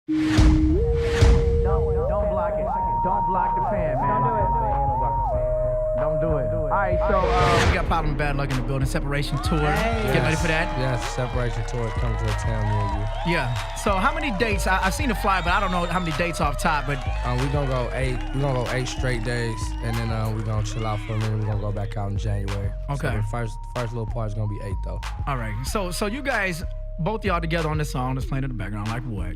Don't block it. Don't block the fan, man. Don't do it. All right, so we got Problem Bad Luck in the building. Separation tour. Get ready for that? Yes, Separation tour is coming to a town near you. Yeah. So how many dates? I've seen the flyer, but I don't know how many dates off top. But we're gonna go 8. We're gonna go 8 straight days, and then we're gonna chill out for a minute. We're gonna go back out in January. Okay. So the first little part is gonna be 8 though. All right. So you guys, both y'all together on this song that's playing in the background, like what?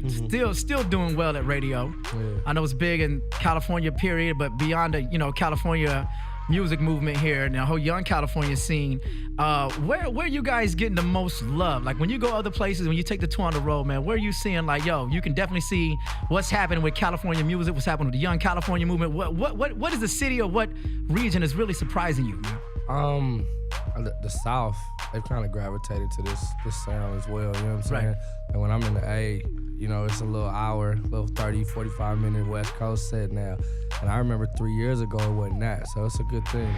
Still doing well at radio. Yeah. I know it's big in California, period, but beyond the California music movement here and the whole young California scene, where you guys getting the most love? Like when you go other places, when you take the tour on the road, man, where are you seeing like, yo, you can definitely see what's happening with California music, what's happening with the young California movement. What is the city or what region is really surprising you, man? The South, they've kind of gravitated to this sound as well, you know what I'm saying? Right. And when I'm in the A, it's a little 30, 45 minute West Coast set now. And I remember 3 years ago it wasn't that, so it's a good thing.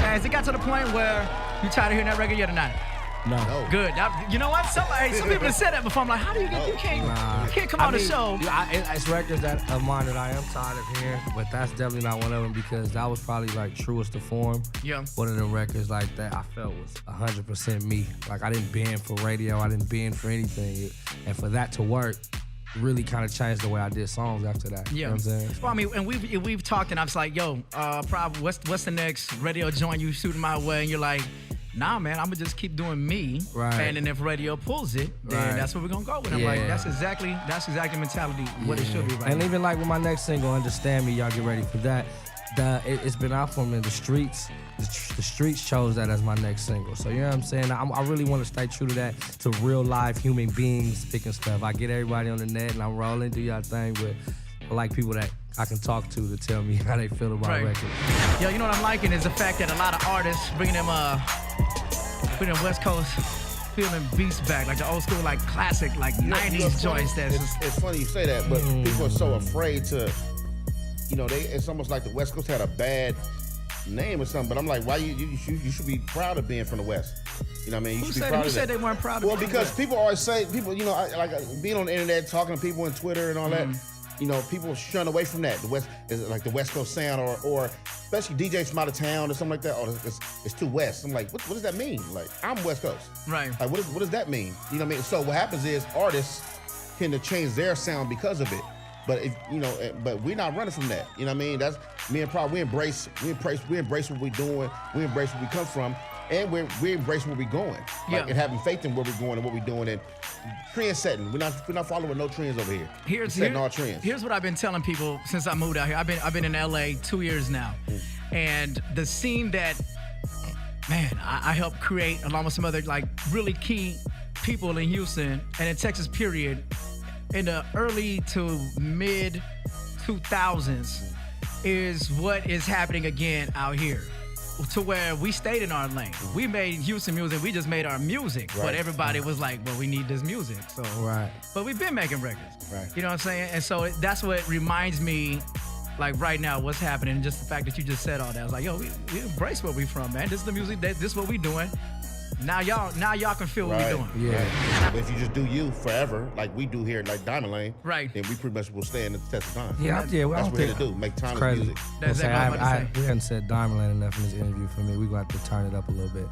Has it got to the point where you tired of hearing that record yet or not? No. Good. You know what? Some people have said that before. I'm like, how do you get? You can't come on the show. It's records of mine that I am tired of hearing, but that's definitely not one of them because that was probably like truest to form. Yeah. One of them records like that I felt was 100% me. Like I didn't bend for radio, I didn't bend for anything, and for that to work, really kind of changed the way I did songs after that. Yeah. You know what I'm saying? Well, I mean, and we've talked, and I was like, yo, probably what's the next radio joint you shooting my way? And you're like, nah, man, I'm gonna just keep doing me. Right. And then if radio pulls it, then that's what we're gonna go with. I'm like, that's exactly mentality what it should be right And now. even like with my next single, Understand Me, y'all get ready for that. It's been out for me in the streets. The streets chose that as my next single. So you know what I'm saying? I really want to stay true to that, to real live human beings picking stuff. I get everybody on the net and I'm rolling, do y'all thing, but I like people that I can talk to tell me how they feel about records. Yo, you know what I'm liking is the fact that a lot of artists bringing them West Coast feeling beats back, like the old school, like classic, like 90s joints. It's funny you say that, but people are so afraid to, it's almost like the West Coast had a bad name or something. But I'm like, why you should be proud of being from the West. You know what I mean? You should be proud who of said that. they weren't proud of Well, it? because people always say, being on the internet, talking to people on Twitter and all that, people shun away from that. The West is like the West Coast sound, or especially DJs from out of town or something like that. Oh, it's too West. I'm like, what does that mean? Like, I'm West Coast. Right. Like, what does that mean? You know what I mean? So what happens is artists tend to change their sound because of it. But but we're not running from that. You know what I mean? That's me and Prod. We embrace what we're doing. We embrace where we come from, and we embrace where we're going. Like, and having faith in where we're going and what we're doing, and trend setting. We're not following no trends over here. We're setting our trends. Here's what I've been telling people since I moved out here. I've been in LA 2 years now, and the scene that, man, I helped create along with some other like really key people in Houston and in Texas, period. In the early to mid 2000s is what is happening again out here, to where we stayed in our lane. We made Houston music, we just made our music, but everybody was like, well, we need this music. So, but we've been making records, you know what I'm saying? And so that's what reminds me, like right now, what's happening, and just the fact that you just said all that. I was like, yo, we embrace where we from, man. This is the music, this is what we doing. Now y'all can feel what we're doing. Yeah. But if you just do you forever, like we do here, like Diamond Lane, then we pretty much will stand the test of time. That's what we're here to do, make timeless music. That's exactly what I'm about to say. We hadn't said Diamond Lane enough in this interview for me. We're going to have to turn it up a little bit.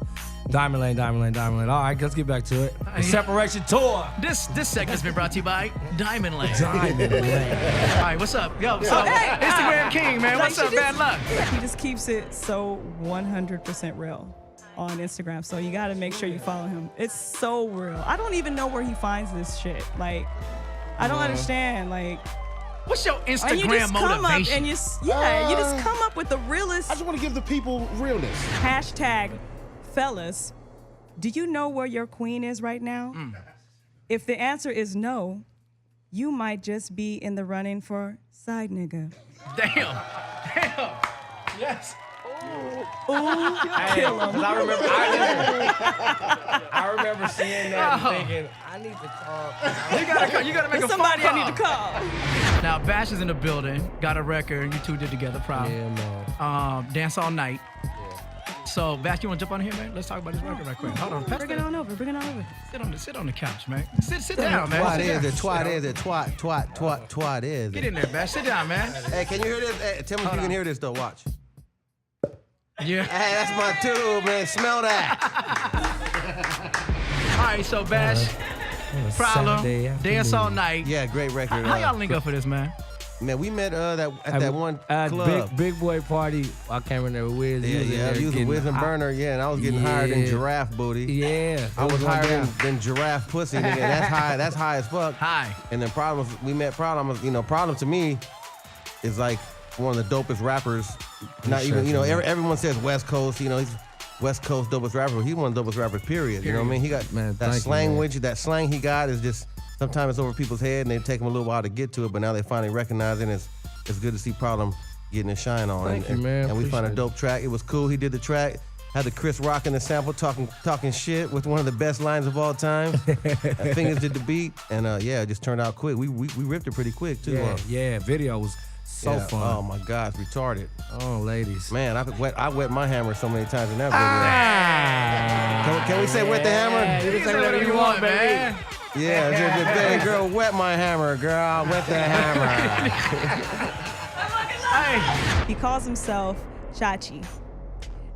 Diamond Lane, Diamond Lane, Diamond Lane. All right, let's get back to it. The Separation Tour. This segment's been brought to you by Diamond Lane. Diamond Lane. All right, what's up? Yo, so Instagram King, man. What's up, Bad Luck? He just keeps it so 100% real on Instagram, so you gotta make sure you follow him. It's so real. I don't even know where he finds this shit. Like, I don't understand. Like, what's your Instagram and you just motivation? Come up and you just come up with the realest. I just want to give the people realness. Hashtag, fellas, do you know where your queen is right now? If the answer is no, you might just be in the running for side nigga. Damn. Yes. Ooh, kill him. I remember seeing that and thinking, I need to call. You gotta make a somebody phone call. I need to call. Now Bash is in the building, got a record, you two did together, probably. Yeah, man. Dance All Night. So, Vash, you want to jump on here, man? Let's talk about this record right quick. Hold on. Bring it on over. Bring it on over. Sit on the couch, man. Sit down, man. Twat Sit is down. it. Twat is Get it. in there, Vash. Sit down, man. Hey, can you hear this? Hey, tell me if you can hear this, though. Watch. Yeah. Hey, that's my tube, man. Smell that. All right, so Vash, Problem, Dance All Night. Yeah, great record. How y'all link up for this, man? Man, we met at that one club. Big boy party. I can't remember Wiz. Yeah, I was a Wiz and Burner, and I was getting higher than giraffe booty. Yeah. I was higher than giraffe pussy, nigga. That's high as fuck. Hi. And then we met Problem. Problem to me is like one of the dopest rappers. Not even, everyone says West Coast, he's West Coast dopest rapper. He's one of the dopest rappers, period. You know what I mean? He got that slang that slang he got is just, sometimes it's over people's head and they take them a little while to get to it, but now they finally recognize it, and it's good to see Problem getting his shine on. Thank you, man. And we found a dope track. It was cool. He did the track. Had the Chris Rock in the sample talking shit with one of the best lines of all time. Fingers did the beat, and it just turned out quick. We ripped it pretty quick too. Yeah, video was so fun. Oh my God, it's retarded. Oh, ladies. Man, I wet my hammer so many times in that video. Can we say wet the hammer? You can say whatever you want, man. Yeah, just baby girl, wet my hammer, girl, wet the hammer. He calls himself Chachi.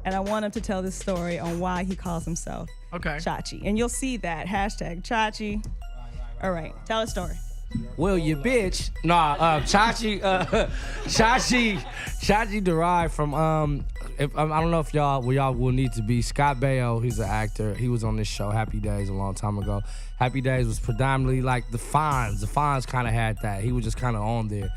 And I want him to tell this story on why he calls himself Chachi. And you'll see that, #Chachi. All right, tell a story. Well, you bitch. Nah, Chachi derived from, I don't know if y'all will need to be. Scott Baio, he's an actor. He was on this show, Happy Days, a long time ago. Happy Days was predominantly like the Fonz. The Fonz kind of had that. He was just kind of on there.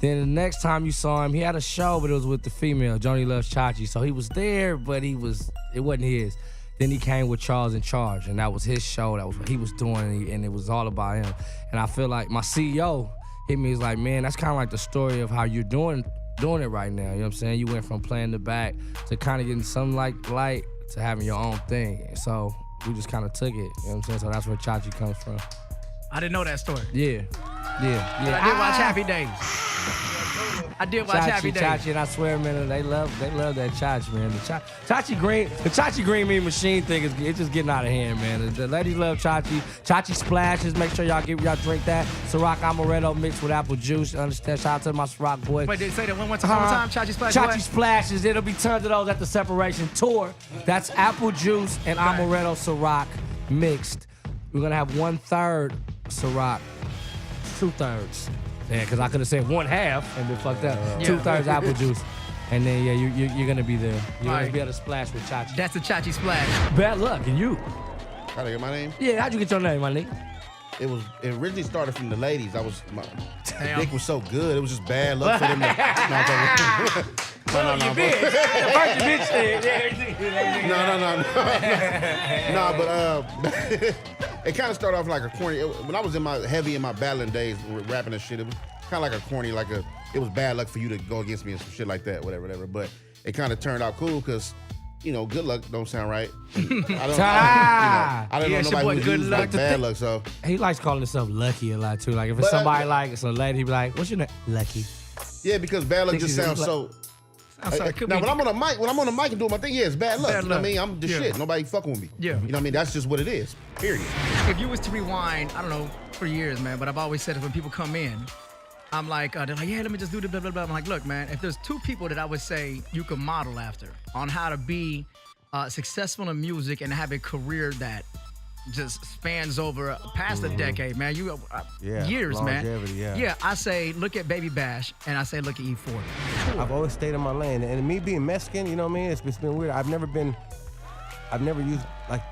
Then the next time you saw him, he had a show, but it was with the female, Joni Loves Chachi. So he was there, but it wasn't his. Then he came with Charles in Charge, and that was his show. That was what he was doing, and it was all about him. And I feel like my CEO hit me. He's like, man, that's kind of like the story of how you're doing it right now. You know what I'm saying? You went from playing the back to kind of getting some like light to having your own thing. And so we just kind of took it. You know what I'm saying? So that's where Chachi comes from. I didn't know that story. Yeah. I did watch Happy Days. I did watch Happy Days. Chachi, and I swear, man, they love that Chachi, man. The Chachi Green Mean Machine thing it's just getting out of hand, man. The ladies love Chachi. Chachi splashes. Make sure y'all drink that. Ciroc Amaretto mixed with apple juice. Understand? Shout out to my Ciroc boys. Wait, did you say that one time? Chachi splashes. Chachi splashes. It'll be tons of those at the Separation tour. That's apple juice and Amaretto Ciroc mixed. We're gonna have 1/3 Ciroc, 2/3. Yeah, because I could have said 1/2 and been fucked up. 2/3 apple juice. And then, you're going to be there. You're going to be able to splash with Chachi. That's the Chachi splash. Bad luck. And you? How'd I get my name? Yeah, how'd you get your name, my nigga? It originally started from the ladies. My dick was so good. It was just bad luck for them. No, you bitch. First you bitch said. No, but it kind of started off like a corny. When I was in my battling days, rapping and shit, it was kind of like a corny, it was bad luck for you to go against me and some shit like that, whatever. But it kind of turned out cool because, good luck don't sound right. I don't know nobody who uses like bad luck, so. He likes calling himself Lucky a lot too. Like if it's somebody it's a lady, he be like, "What's your name?" Lucky. Yeah, because bad luck just sounds so. Now when I'm on the mic and doing my thing, it's bad luck. You know what I mean? I'm the shit. Nobody fucking with me. Yeah. You know what I mean? That's just what it is. Period. If you was to rewind, I don't know, for years, man, but I've always said it when people come in, I'm like, they're like, yeah, let me just do the blah, blah, blah. I'm like, look, man, if there's two people that I would say you could model after on how to be successful in music and have a career that just spans over past a decade, man. Years, man. Yeah, I say look at Baby Bash, and I say look at E-40. I've always stayed in my lane, and me being Mexican, you know what I mean? It's been weird. I've never used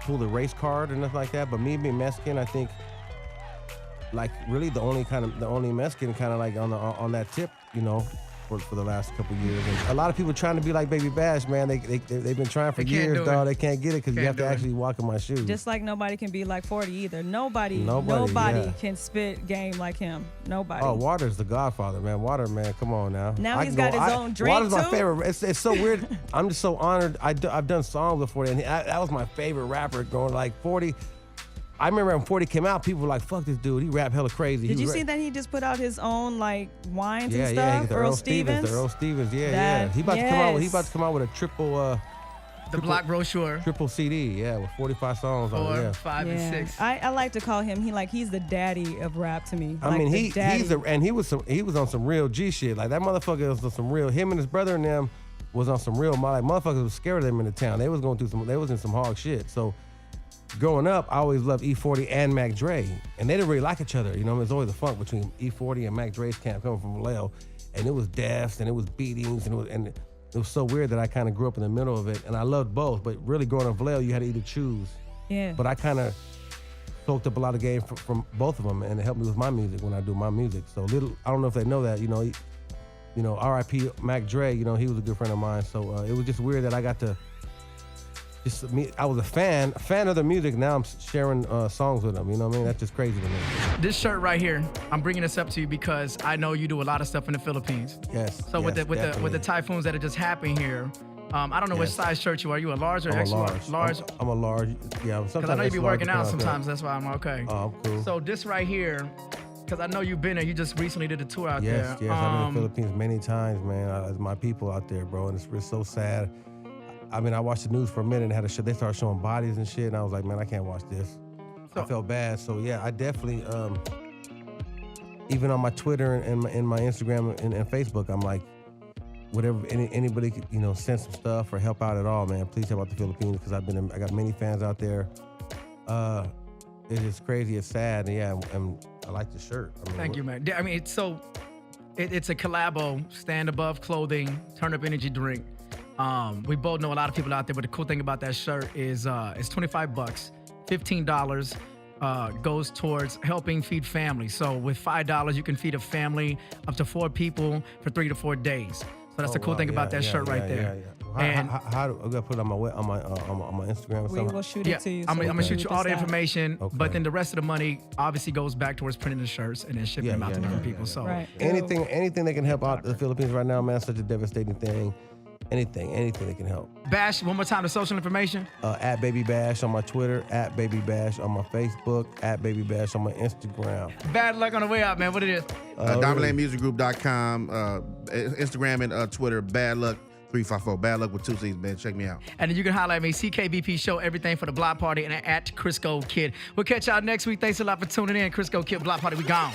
pull the race card or nothing like that. But me being Mexican, I think really the only Mexican kind of like on that tip, for the last couple years. And a lot of people trying to be like Baby Bash, man. They've been trying for years, dog. They can't get it because you have to actually walk in my shoes. Just like nobody can be like 40 either. Nobody can spit game like him. Nobody. Oh, Water's the godfather, man. Water, man, come on now. Now he's got his own drink, Water's my favorite. It's so weird. I'm just so honored. I've done songs before, and that was my favorite rapper going like 40. I remember when 40 came out, people were like, fuck this dude, he rap hella crazy. Did you see that he just put out his own wines and stuff? Yeah, Earl Stevens? The Earl Stevens, yeah. He about to come out with a triple The block brochure. Triple CD, yeah, with 45 songs on it. 4, Yeah. 5, and 6. I like to call him. He's the daddy of rap to me. I Like mean, the daddy. he was on some real G shit. Like that motherfucker was on some real. Him and his brother and them was on some real. Like motherfuckers was scared of them in the town. They was going through some. They was in some hard shit. So growing up, I always loved E-40 and Mac Dre, and they didn't really like each other. You know, there's always a funk between E-40 and Mac Dre's camp coming from Vallejo, and it was deaths and it was beatings and it was so weird that I kind of grew up in the middle of it, and I loved both. But really, growing up in Vallejo, you had to either choose. Yeah. But I kind of soaked up a lot of game from both of them, and it helped me with my music when I do my music. So I don't know if they know that, you know, R.I.P. Mac Dre, you know, he was a good friend of mine. So it was just weird that I got to I was a fan of the music. Now I'm sharing songs with them. You know what I mean? That's just crazy to me. This shirt right here, I'm bringing this up to you because I know you do a lot of stuff in the Philippines. Yes. So with yes, the typhoons that are just happening here, I don't know which size shirt you are. You a large or I'm a extra large. large? I'm a large. Yeah. Because I know you be working out sometimes. That's why I'm okay. Oh, I'm cool. So this right here, because I know you've been there. You just recently did a tour out there. Yes. I've been in the Philippines many times, man. It's my people out there, bro, and it's so sad. I mean, I watched the news for a minute and they started showing bodies and shit, and I was like, man, I can't watch this. I felt bad. So yeah, I definitely, even on my Twitter and my Instagram and Facebook, I'm like, whatever, anybody could, you know, send some stuff or help out at all, man. Please help out the Philippines because I got many fans out there. It's just crazy, it's sad, and yeah, and I like the shirt. I mean, Thank you, man. I mean, it's a collabo, stand above clothing, turn up energy drink. We both know a lot of people out there, but the cool thing about that shirt is it's $25, $15 goes towards helping feed families. So with $5, you can feed a family up to 4 people for 3 to 4 days. So that's the cool thing about that shirt right there. Yeah. How do I gotta put it on my Instagram or something? We will shoot it to you. I'm gonna shoot you all the stuff. information, Okay. but then the rest of the money obviously goes back towards printing the shirts and then shipping them out to different people. So Right. Anything that can help out the Philippines right now, man, such a devastating thing. Anything that can help. Bash, one more time, the social information. At Baby Bash on my Twitter, at Baby Bash on my Facebook, at Baby Bash on my Instagram. Bad luck on the way out, man. What it is? DiamondLandMusicGroup.com, Instagram and Twitter, Bad Luck 354. Bad Luck with 2 C's, man. Check me out. And then you can holler at me, CKBP Show, everything for the Block Party, and at Crisco Kid. We'll catch y'all next week. Thanks a lot for tuning in. Crisco Kid Block Party, we gone.